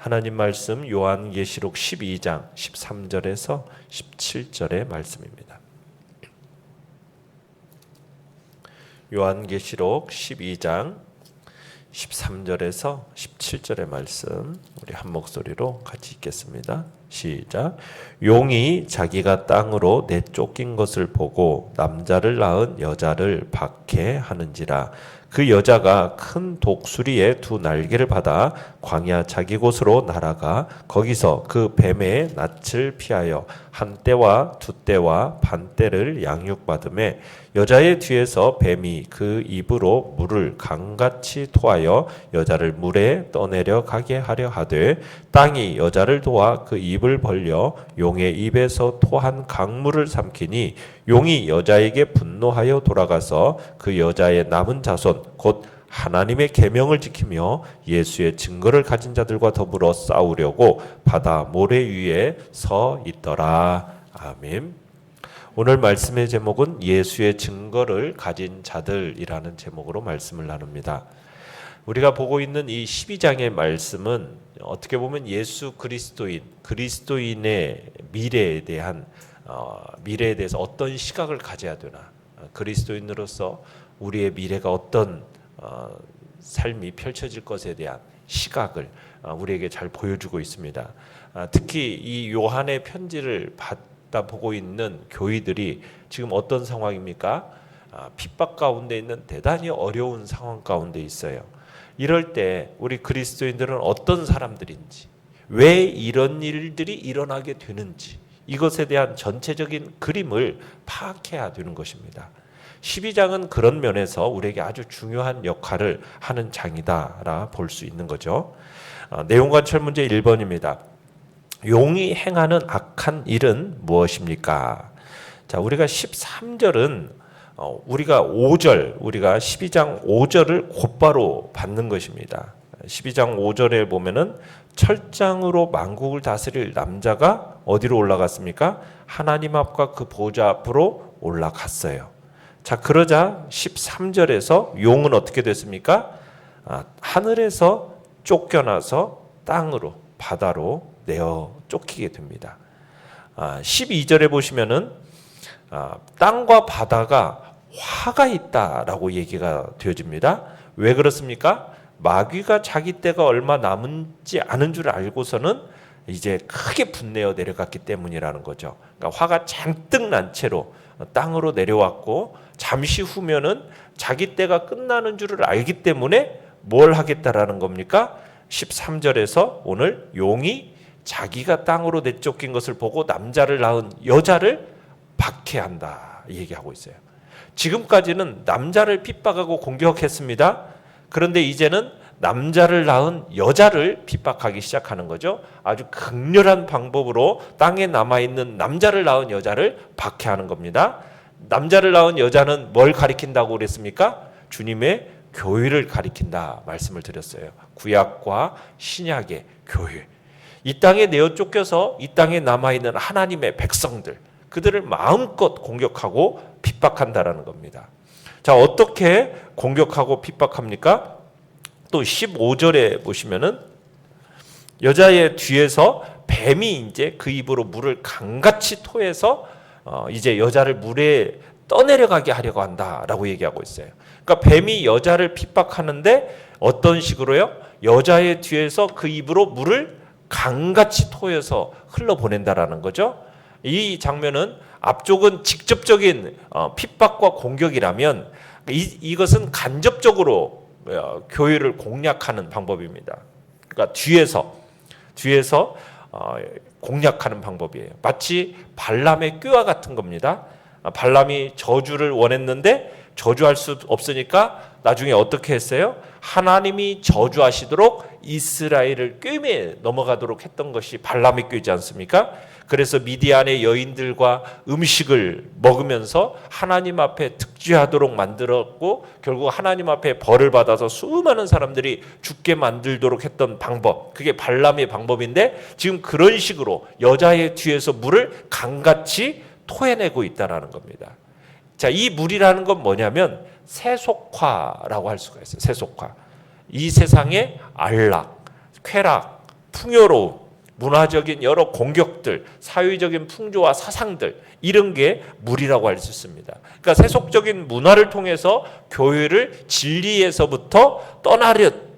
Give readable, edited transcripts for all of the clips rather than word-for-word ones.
하나님 말씀 요한계시록 12장 13절에서 17절의 말씀입니다. 요한계시록 12장 13절에서 17절의 말씀 우리 한 목소리로 같이 읽겠습니다. 시작. 용이 자기가 땅으로 내쫓긴 것을 보고 남자를 낳은 여자를 박해하는지라. 그 여자가 큰 독수리의 두 날개를 받아 광야 자기 곳으로 날아가 거기서 그 뱀의 낯을 피하여 한 때와 두 때와 반 때를 양육받음에 여자의 뒤에서 뱀이 그 입으로 물을 강같이 토하여 여자를 물에 떠내려 가게 하려 하되 땅이 여자를 도와 그 입을 벌려 용의 입에서 토한 강물을 삼키니 용이 여자에게 분노하여 돌아가서 그 여자의 남은 자손 곧 하나님의 계명을 지키며 예수의 증거를 가진 자들과 더불어 싸우려고 바다 모래 위에 서 있더라. 아멘. 오늘 말씀의 제목은 예수의 증거를 가진 자들이라는 제목으로 말씀을 나눕니다. 우리가 보고 있는 이 12장의 말씀은 어떻게 보면 예수 그리스도인의 미래에 대해서 어떤 시각을 가져야 되나, 그리스도인으로서 우리의 미래가 어떤 삶이 펼쳐질 것에 대한 시각을 우리에게 잘 보여주고 있습니다. 특히 이 요한의 편지를 받다 보고 있는 교회들이 지금 어떤 상황입니까? 핍박 가운데 있는 대단히 어려운 상황 가운데 있어요. 이럴 때 우리 그리스도인들은 어떤 사람들인지, 왜 이런 일들이 일어나게 되는지, 이것에 대한 전체적인 그림을 파악해야 되는 것입니다. 12장은 그런 면에서 우리에게 아주 중요한 역할을 하는 장이다라 볼 수 있는 거죠. 내용관찰 문제 1번입니다. 용이 행하는 악한 일은 무엇입니까? 자, 우리가 13절은 우리가 12장 5절을 곧바로 받는 것입니다. 12장 5절에 보면은 철장으로 만국을 다스릴 남자가 어디로 올라갔습니까? 하나님 앞과 그 보좌 앞으로 올라갔어요. 자, 그러자 13절에서 용은 어떻게 됐습니까? 하늘에서 쫓겨나서 땅으로, 바다로 내어 쫓기게 됩니다. 12절에 보시면은 땅과 바다가 화가 있다라고 얘기가 되어집니다. 왜 그렇습니까? 마귀가 자기 때가 얼마 남지 않은 줄 알고서는 이제 크게 분내어 내려갔기 때문이라는 거죠. 그러니까 화가 잔뜩 난 채로 땅으로 내려왔고 잠시 후면은 자기 때가 끝나는 줄을 알기 때문에 뭘 하겠다라는 겁니까? 13절에서 오늘 용이 자기가 땅으로 내쫓긴 것을 보고 남자를 낳은 여자를 박해한다 얘기하고 있어요. 지금까지는 남자를 핍박하고 공격했습니다. 그런데 이제는 남자를 낳은 여자를 핍박하기 시작하는 거죠. 아주 극렬한 방법으로 땅에 남아있는 남자를 낳은 여자를 박해하는 겁니다. 남자를 낳은 여자는 뭘 가리킨다고 그랬습니까? 주님의 교회를 가리킨다 말씀을 드렸어요. 구약과 신약의 교회. 이 땅에 내어 쫓겨서 이 땅에 남아있는 하나님의 백성들, 그들을 마음껏 공격하고 핍박한다라는 겁니다. 자, 어떻게 공격하고 핍박합니까? 또 15절에 보시면은 여자의 뒤에서 뱀이 이제 그 입으로 물을 강같이 토해서 이제 여자를 물에 떠내려가게 하려고 한다라고 얘기하고 있어요. 그러니까 뱀이 여자를 핍박하는데 어떤 식으로요? 여자의 뒤에서 그 입으로 물을 강같이 토해서 흘러보낸다라는 거죠. 이 장면은 앞쪽은 직접적인 핍박과 공격이라면 이것은 간접적으로 교회를 공략하는 방법입니다. 그러니까 뒤에서 공략하는 방법이에요. 마치 발람의 꾀와 같은 겁니다. 발람이 저주를 원했는데 저주할 수 없으니까 나중에 어떻게 했어요? 하나님이 저주하시도록 이스라엘을 꾀매 넘어가도록 했던 것이 발람의 꾀지 않습니까? 그래서 미디안의 여인들과 음식을 먹으면서 하나님 앞에 득죄하도록 만들었고 결국 하나님 앞에 벌을 받아서 수많은 사람들이 죽게 만들도록 했던 방법, 그게 발람의 방법인데 지금 그런 식으로 여자의 뒤에서 물을 강같이 토해내고 있다는 겁니다. 자, 이 물이라는 건 뭐냐면 세속화라고 할 수가 있어요. 세속화. 이 세상의 안락, 쾌락, 풍요로움, 문화적인 여러 공격들, 사회적인 풍조와 사상들, 이런 게 무리라고 할 수 있습니다. 그러니까 세속적인 문화를 통해서 교회를 진리에서부터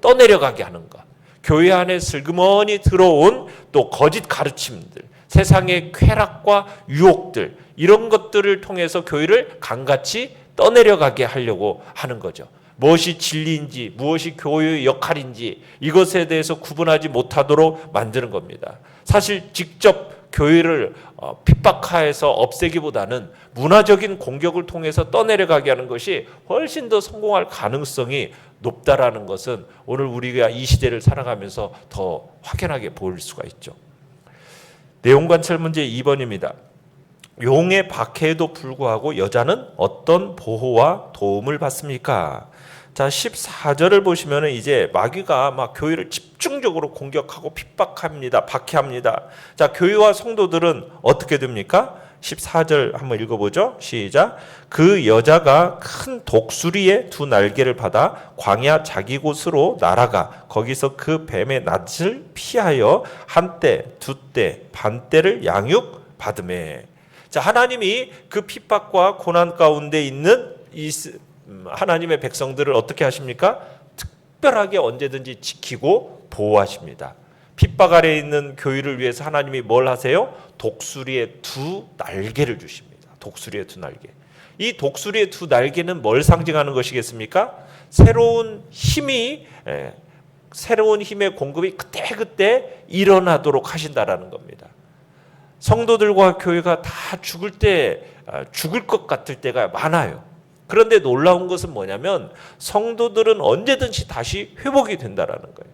떠내려가게 하는 것, 교회 안에 슬그머니 들어온 또 거짓 가르침들, 세상의 쾌락과 유혹들, 이런 것들을 통해서 교회를 강같이 떠내려가게 하려고 하는 거죠. 무엇이 진리인지, 무엇이 교회의 역할인지 이것에 대해서 구분하지 못하도록 만드는 겁니다. 사실 직접 교회를 핍박하여서 없애기보다는 문화적인 공격을 통해서 떠내려가게 하는 것이 훨씬 더 성공할 가능성이 높다라는 것은 오늘 우리가 이 시대를 살아가면서 더 확연하게 보일 수가 있죠. 내용 관찰 문제 2번입니다. 용의 박해에도 불구하고 여자는 어떤 보호와 도움을 받습니까? 자, 14절을 보시면 이제 마귀가 막 교회를 집중적으로 공격하고 핍박합니다. 박해합니다. 자, 교회와 성도들은 어떻게 됩니까? 14절 한번 읽어보죠. 시작. 그 여자가 큰 독수리의 두 날개를 받아 광야 자기 곳으로 날아가 거기서 그 뱀의 낯을 피하여 한때, 두때, 반때를 양육받으매. 자, 하나님이 그 핍박과 고난 가운데 있는 이 하나님의 백성들을 어떻게 하십니까? 특별하게 언제든지 지키고 보호하십니다. 핍박 아래에 있는 교회를 위해서 하나님이 뭘 하세요? 독수리의 두 날개를 주십니다. 독수리의 두 날개. 이 독수리의 두 날개는 뭘 상징하는 것이겠습니까? 새로운 힘의 공급이 그때그때 일어나도록 하신다라는 겁니다. 성도들과 교회가 다 죽을 것 같을 때가 많아요. 그런데 놀라운 것은 뭐냐면 성도들은 언제든지 다시 회복이 된다라는 거예요.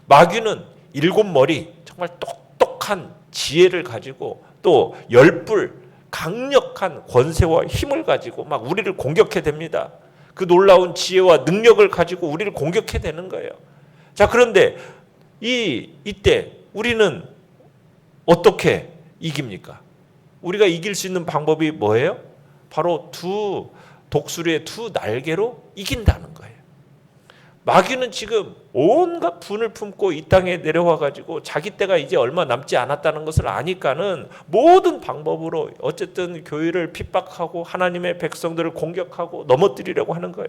마귀는 7머리, 정말 똑똑한 지혜를 가지고 또 10뿔 강력한 권세와 힘을 가지고 막 우리를 공격해 댑니다. 그 놀라운 지혜와 능력을 가지고 우리를 공격해 대는 거예요. 자, 그런데 이때 우리는 어떻게 이깁니까? 우리가 이길 수 있는 방법이 뭐예요? 바로 독수리의 두 날개로 이긴다는 거예요. 마귀는 지금 온갖 분을 품고 이 땅에 내려와 가지고 자기 때가 이제 얼마 남지 않았다는 것을 아니까는 모든 방법으로 어쨌든 교회를 핍박하고 하나님의 백성들을 공격하고 넘어뜨리려고 하는 거예요.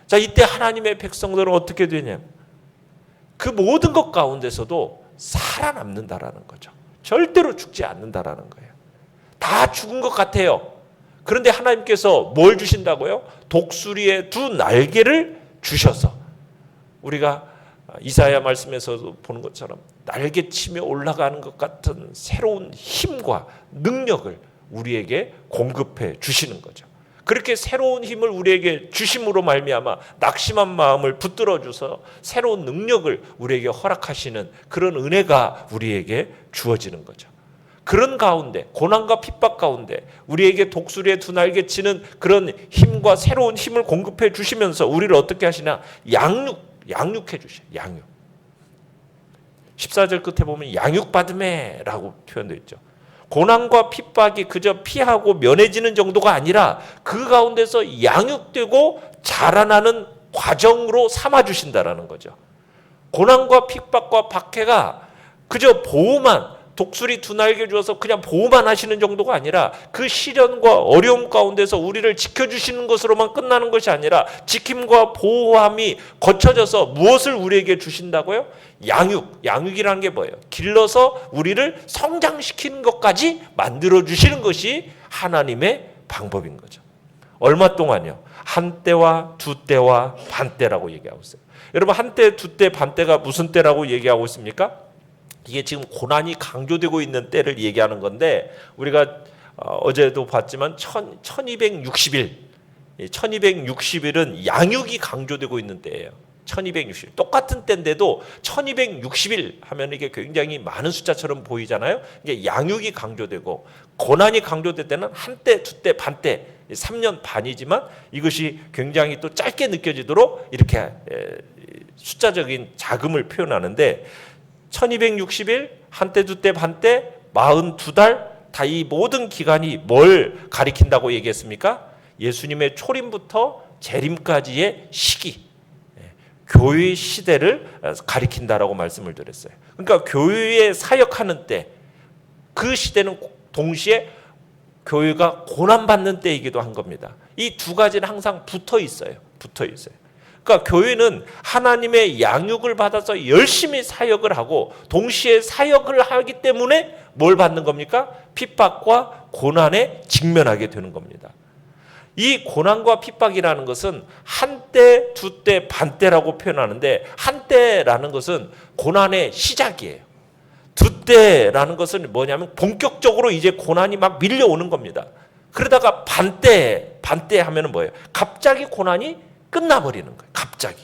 자, 이때 하나님의 백성들은 어떻게 되냐? 그 모든 것 가운데서도 살아남는다라는 거죠. 절대로 죽지 않는다라는 거예요. 다 죽은 것 같아요. 그런데 하나님께서 뭘 주신다고요? 독수리의 두 날개를 주셔서 우리가 이사야 말씀에서도 보는 것처럼 날개치며 올라가는 것 같은 새로운 힘과 능력을 우리에게 공급해 주시는 거죠. 그렇게 새로운 힘을 우리에게 주심으로 말미암아 낙심한 마음을 붙들어 줘서 새로운 능력을 우리에게 허락하시는 그런 은혜가 우리에게 주어지는 거죠. 그런 가운데 고난과 핍박 가운데 우리에게 독수리의 두 날개 치는 그런 힘과 새로운 힘을 공급해 주시면서 우리를 어떻게 하시나? 양육해 주셔요. 양육. 14절 끝에 보면 양육받음에 라고 표현되어 있죠. 고난과 핍박이 그저 피하고 면해지는 정도가 아니라 그 가운데서 양육되고 자라나는 과정으로 삼아주신다라는 거죠. 고난과 핍박과 박해가 그저 보호만, 독수리 두 날개 주어서 그냥 보호만 하시는 정도가 아니라 그 시련과 어려움 가운데서 우리를 지켜주시는 것으로만 끝나는 것이 아니라 지킴과 보호함이 거쳐져서 무엇을 우리에게 주신다고요? 양육이라는 게 뭐예요? 길러서 우리를 성장시키는 것까지 만들어주시는 것이 하나님의 방법인 거죠. 얼마 동안요? 한때와 두때와 반때라고 얘기하고 있어요. 여러분, 한때, 두때, 반때가 무슨 때라고 얘기하고 있습니까? 이게 지금 고난이 강조되고 있는 때를 얘기하는 건데 우리가 어제도 봤지만 1260일 1260일은 양육이 강조되고 있는 때예요. 1260일 똑같은 때인데도 1260일 하면 이게 굉장히 많은 숫자처럼 보이잖아요. 이게 양육이 강조되고 고난이 강조될 때는 한때, 두때, 반때 3년 반이지만 이것이 굉장히 또 짧게 느껴지도록 이렇게 숫자적인 자금을 표현하는데 1260일, 한때, 두때, 반때, 42달 다 이 모든 기간이 뭘 가리킨다고 얘기했습니까? 예수님의 초림부터 재림까지의 시기, 교회 시대를 가리킨다라고 말씀을 드렸어요. 그러니까 교회에 사역하는 때, 그 시대는 동시에 교회가 고난받는 때이기도 한 겁니다. 이 두 가지는 항상 붙어 있어요. 그러니까 교회는 하나님의 양육을 받아서 열심히 사역을 하고 동시에 사역을 하기 때문에 뭘 받는 겁니까? 핍박과 고난에 직면하게 되는 겁니다. 이 고난과 핍박이라는 것은 한때, 두때, 반때라고 표현하는데, 한때라는 것은 고난의 시작이에요. 두때라는 것은 뭐냐면 본격적으로 이제 고난이 막 밀려오는 겁니다. 그러다가 반때 하면은 뭐예요? 갑자기 고난이 끝나버리는 거예요. 갑자기.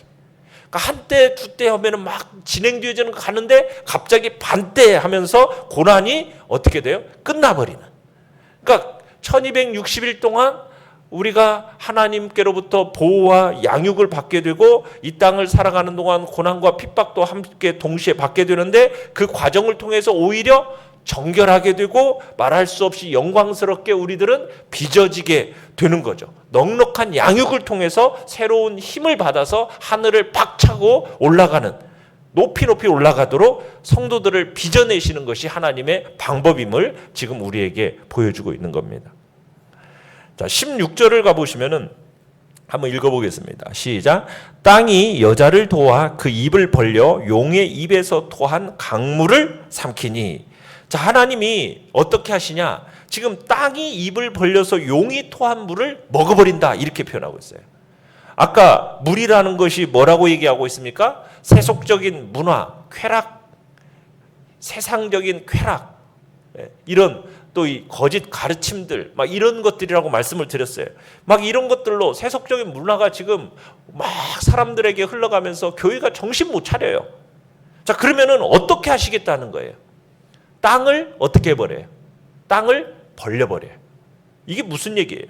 그러니까 한때, 두때 하면은 막 진행되어지는 거 가는데 갑자기 반때 하면서 고난이 어떻게 돼요? 끝나버리는. 그러니까 1260일 동안 우리가 하나님께로부터 보호와 양육을 받게 되고 이 땅을 살아가는 동안 고난과 핍박도 함께 동시에 받게 되는데, 그 과정을 통해서 오히려 정결하게 되고 말할 수 없이 영광스럽게 우리들은 빚어지게 되는 거죠. 넉넉한 양육을 통해서 새로운 힘을 받아서 하늘을 박차고 올라가는, 높이 올라가도록 성도들을 빚어내시는 것이 하나님의 방법임을 지금 우리에게 보여주고 있는 겁니다. 자, 16절을 가보시면은 한번 읽어보겠습니다. 시작. 땅이 여자를 도와 그 입을 벌려 용의 입에서 토한 강물을 삼키니. 자, 하나님이 어떻게 하시냐? 지금 땅이 입을 벌려서 용이 토한 물을 먹어버린다, 이렇게 표현하고 있어요. 아까 물이라는 것이 뭐라고 얘기하고 있습니까? 세속적인 문화, 쾌락, 세상적인 쾌락, 이런 또 이 거짓 가르침들, 막 이런 것들이라고 말씀을 드렸어요. 막 이런 것들로 세속적인 문화가 지금 막 사람들에게 흘러가면서 교회가 정신 못 차려요. 자, 그러면은 어떻게 하시겠다는 거예요? 땅을 어떻게 해버려요? 땅을 벌려버려요. 이게 무슨 얘기예요?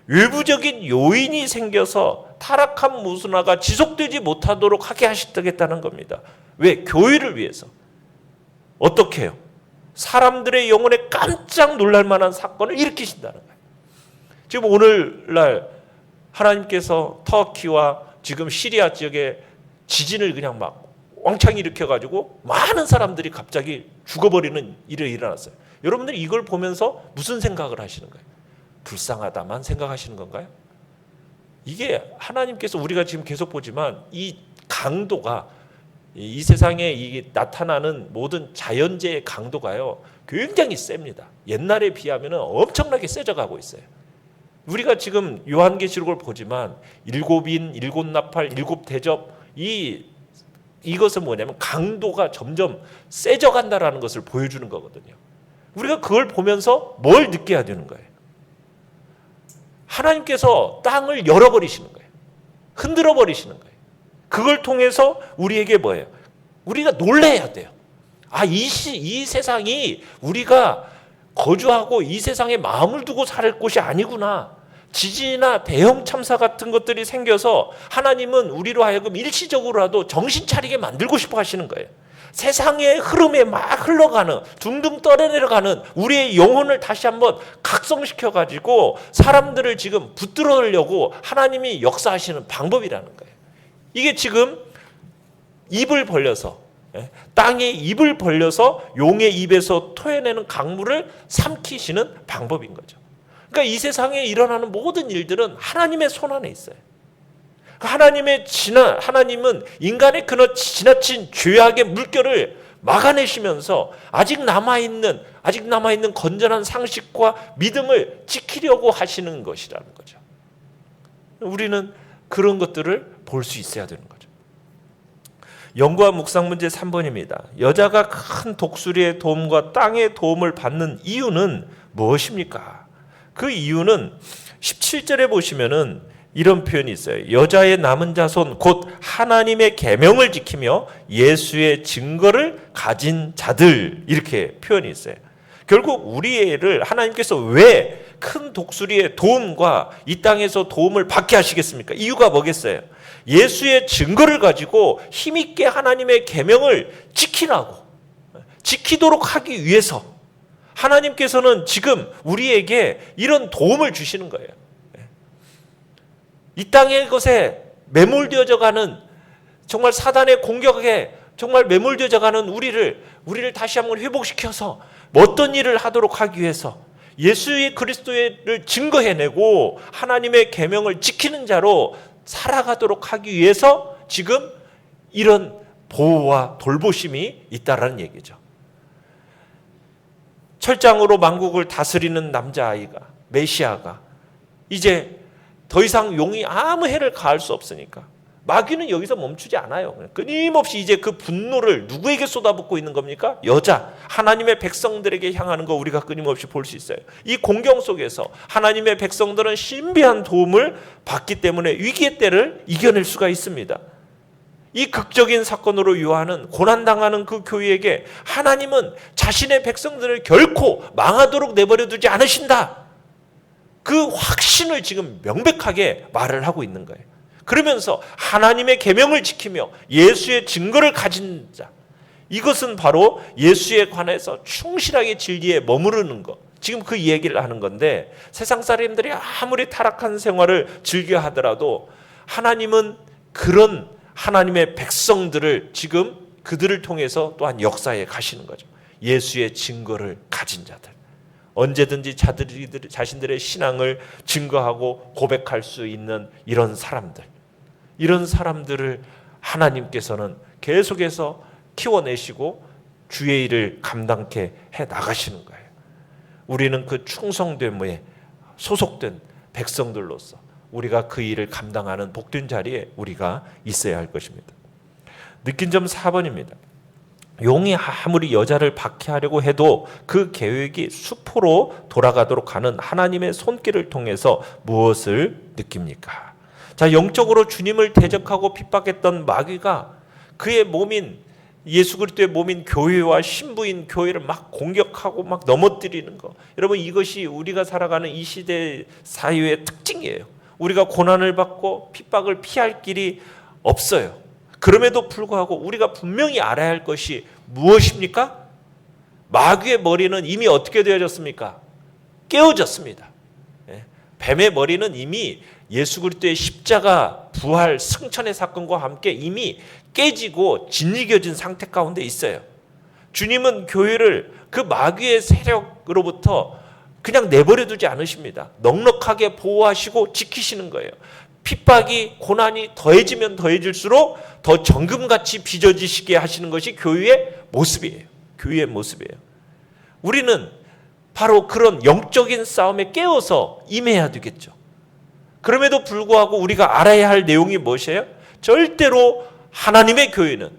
외부적인 요인이 생겨서 타락한 문화가 지속되지 못하도록 하게 하시겠다는 겁니다. 왜? 교회를 위해서. 어떻게 해요? 사람들의 영혼에 깜짝 놀랄 만한 사건을 일으키신다는 거예요. 지금 오늘날 하나님께서 터키와 지금 시리아 지역에 지진을 그냥 막 왕창 일으켜가지고 많은 사람들이 갑자기 죽어버리는 일이 일어났어요. 여러분들이 이걸 보면서 무슨 생각을 하시는 거예요? 불쌍하다만 생각하시는 건가요? 이게 하나님께서, 우리가 지금 계속 보지만 이 강도가, 이 세상에 이게 나타나는 모든 자연재해의 강도가요 굉장히 셉니다. 옛날에 비하면 엄청나게 세져가고 있어요. 우리가 지금 요한계시록을 보지만 7인, 7나팔, 7대접, 이것은 뭐냐면 강도가 점점 세져간다라는 것을 보여주는 거거든요. 우리가 그걸 보면서 뭘 느껴야 되는 거예요? 하나님께서 땅을 열어버리시는 거예요. 흔들어 버리시는 거예요. 그걸 통해서 우리에게 뭐예요? 우리가 놀라야 돼요. 아, 이 세상이 우리가 거주하고 이 세상에 마음을 두고 살 곳이 아니구나. 지진이나 대형 참사 같은 것들이 생겨서 하나님은 우리로 하여금 일시적으로라도 정신 차리게 만들고 싶어 하시는 거예요. 세상의 흐름에 막 흘러가는, 둥둥 떠내려가는 우리의 영혼을 다시 한번 각성시켜가지고 사람들을 지금 붙들어내려고 하나님이 역사하시는 방법이라는 거예요. 이게 지금 입을 벌려서, 땅에 입을 벌려서 용의 입에서 토해내는 강물을 삼키시는 방법인 거죠. 그러니까 이 세상에 일어나는 모든 일들은 하나님의 손 안에 있어요. 하나님은 인간의 그 지나친 죄악의 물결을 막아내시면서 아직 남아있는 건전한 상식과 믿음을 지키려고 하시는 것이라는 거죠. 우리는 그런 것들을 볼 수 있어야 되는 거죠. 연구와 묵상 문제 3번입니다. 여자가 큰 독수리의 도움과 땅의 도움을 받는 이유는 무엇입니까? 그 이유는 17절에 보시면은 이런 표현이 있어요. 여자의 남은 자손 곧 하나님의 계명을 지키며 예수의 증거를 가진 자들, 이렇게 표현이 있어요. 결국 우리를 하나님께서 왜 큰 독수리의 도움과 이 땅에서 도움을 받게 하시겠습니까? 이유가 뭐겠어요? 예수의 증거를 가지고 힘있게 하나님의 계명을 지키도록 하기 위해서 하나님께서는 지금 우리에게 이런 도움을 주시는 거예요. 이 땅의 것에 매몰되어져 가는 정말 사단의 공격에 정말 매몰되어 가는 우리를 다시 한번 회복시켜서 어떤 일을 하도록 하기 위해서 예수의 그리스도를 증거해내고 하나님의 계명을 지키는 자로 살아가도록 하기 위해서 지금 이런 보호와 돌보심이 있다라는 얘기죠. 철장으로 만국을 다스리는 남자아이가, 메시아가 이제 더 이상 용이 아무 해를 가할 수 없으니까 마귀는 여기서 멈추지 않아요. 끊임없이 이제 그 분노를 누구에게 쏟아붓고 있는 겁니까? 여자, 하나님의 백성들에게 향하는 거 우리가 끊임없이 볼 수 있어요. 이 공경 속에서 하나님의 백성들은 신비한 도움을 받기 때문에 위기의 때를 이겨낼 수가 있습니다. 이 극적인 사건으로 유하는 고난당하는 그 교회에게 하나님은 자신의 백성들을 결코 망하도록 내버려 두지 않으신다. 그 확신을 지금 명백하게 말을 하고 있는 거예요. 그러면서 하나님의 계명을 지키며 예수의 증거를 가진 자, 이것은 바로 예수에 관해서 충실하게 진리에 머무르는 것, 지금 그 얘기를 하는 건데, 세상 사람들이 아무리 타락한 생활을 즐겨 하더라도 하나님은 그런 하나님의 백성들을 지금 그들을 통해서 또한 역사에 가시는 거죠. 예수의 증거를 가진 자들, 언제든지 자신들의 신앙을 증거하고 고백할 수 있는 이런 사람들을 하나님께서는 계속해서 키워내시고 주의 일을 감당케 해 나가시는 거예요. 우리는 그 충성됨에 소속된 백성들로서 우리가 그 일을 감당하는 복된 자리에 우리가 있어야 할 것입니다. 느낀 점 4번입니다. 용이 아무리 여자를 박해하려고 해도 그 계획이 수포로 돌아가도록 하는 하나님의 손길을 통해서 무엇을 느낍니까? 자, 영적으로 주님을 대적하고 핍박했던 마귀가 그의 몸인 예수 그리스도의 몸인 교회와 신부인 교회를 막 공격하고 막 넘어뜨리는 거. 여러분, 이것이 우리가 살아가는 이 시대 사회의 특징이에요. 우리가 고난을 받고 핍박을 피할 길이 없어요. 그럼에도 불구하고 우리가 분명히 알아야 할 것이 무엇입니까? 마귀의 머리는 이미 어떻게 되어졌습니까? 깨어졌습니다. 뱀의 머리는 이미 예수 그리스도의 십자가 부활 승천의 사건과 함께 이미 깨지고 짓이겨진 상태 가운데 있어요. 주님은 교회를 그 마귀의 세력으로부터 그냥 내버려 두지 않으십니다. 넉넉하게 보호하시고 지키시는 거예요. 핍박이 고난이 더해지면 더해질수록 더 정금같이 빚어지시게 하시는 것이 교회의 모습이에요. 교회의 모습이에요. 우리는 바로 그런 영적인 싸움에 깨어서 임해야 되겠죠. 그럼에도 불구하고 우리가 알아야 할 내용이 무엇이에요? 절대로 하나님의 교회는,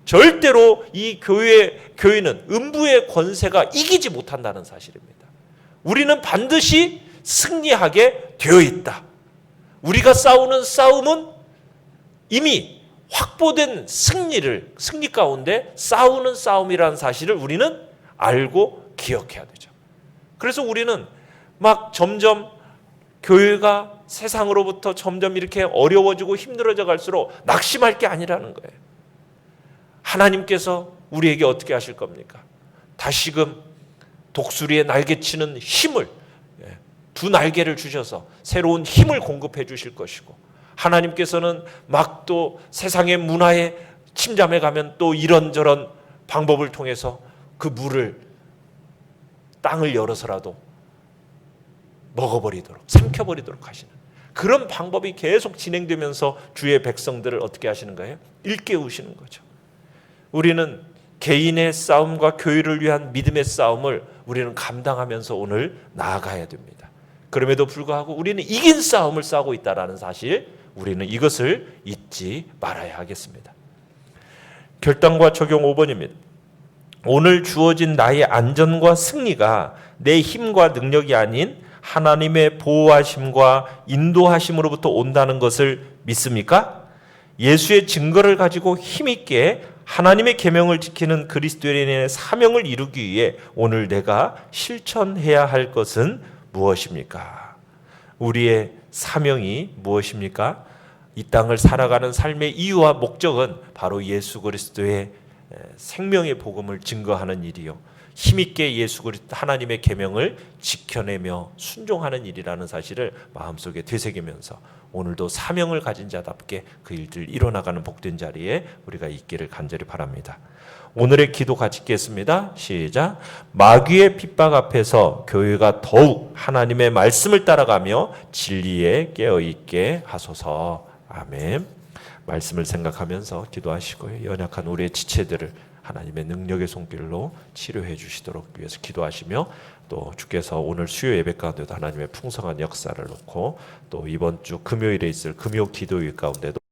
절대로 이 교회는 음부의 권세가 이기지 못한다는 사실입니다. 우리는 반드시 승리하게 되어 있다. 우리가 싸우는 싸움은 이미 확보된 승리 가운데 싸우는 싸움이라는 사실을 우리는 알고 기억해야 되죠. 그래서 우리는 막 점점 교회가 세상으로부터 점점 이렇게 어려워지고 힘들어져 갈수록 낙심할 게 아니라는 거예요. 하나님께서 우리에게 어떻게 하실 겁니까? 다시금 독수리에 날개치는 힘을, 두 날개를 주셔서 새로운 힘을 공급해 주실 것이고, 하나님께서는 막 또 세상의 문화에 침잠해 가면 또 이런저런 방법을 통해서 그 물을, 땅을 열어서라도 먹어버리도록, 삼켜버리도록 하시는 그런 방법이 계속 진행되면서 주의 백성들을 어떻게 하시는 거예요? 일깨우시는 거죠. 우리는 개인의 싸움과 교회를 위한 믿음의 싸움을 우리는 감당하면서 오늘 나아가야 됩니다. 그럼에도 불구하고 우리는 이긴 싸움을 싸우고 있다는 사실, 우리는 이것을 잊지 말아야 하겠습니다. 결단과 적용 5번입니다. 오늘 주어진 나의 안전과 승리가 내 힘과 능력이 아닌 하나님의 보호하심과 인도하심으로부터 온다는 것을 믿습니까? 예수의 증거를 가지고 힘있게 하나님의 계명을 지키는 그리스도인의 사명을 이루기 위해 오늘 내가 실천해야 할 것은 무엇입니까? 우리의 사명이 무엇입니까? 이 땅을 살아가는 삶의 이유와 목적은 바로 예수 그리스도의 생명의 복음을 증거하는 일이요, 힘있게 예수 그리스도 하나님의 계명을 지켜내며 순종하는 일이라는 사실을 마음속에 되새기면서 오늘도 사명을 가진 자답게 그 일들 이뤄나가는 복된 자리에 우리가 있기를 간절히 바랍니다. 오늘의 기도 같이 읽겠습니다. 시작. 마귀의 핍박 앞에서 교회가 더욱 하나님의 말씀을 따라가며 진리에 깨어있게 하소서. 아멘. 말씀을 생각하면서 기도하시고요, 연약한 우리의 지체들을 하나님의 능력의 손길로 치료해 주시도록 위해서 기도하시며, 또 주께서 오늘 수요 예배 가운데도 하나님의 풍성한 역사를 놓고 또 이번 주 금요일에 있을 금요 기도일 가운데도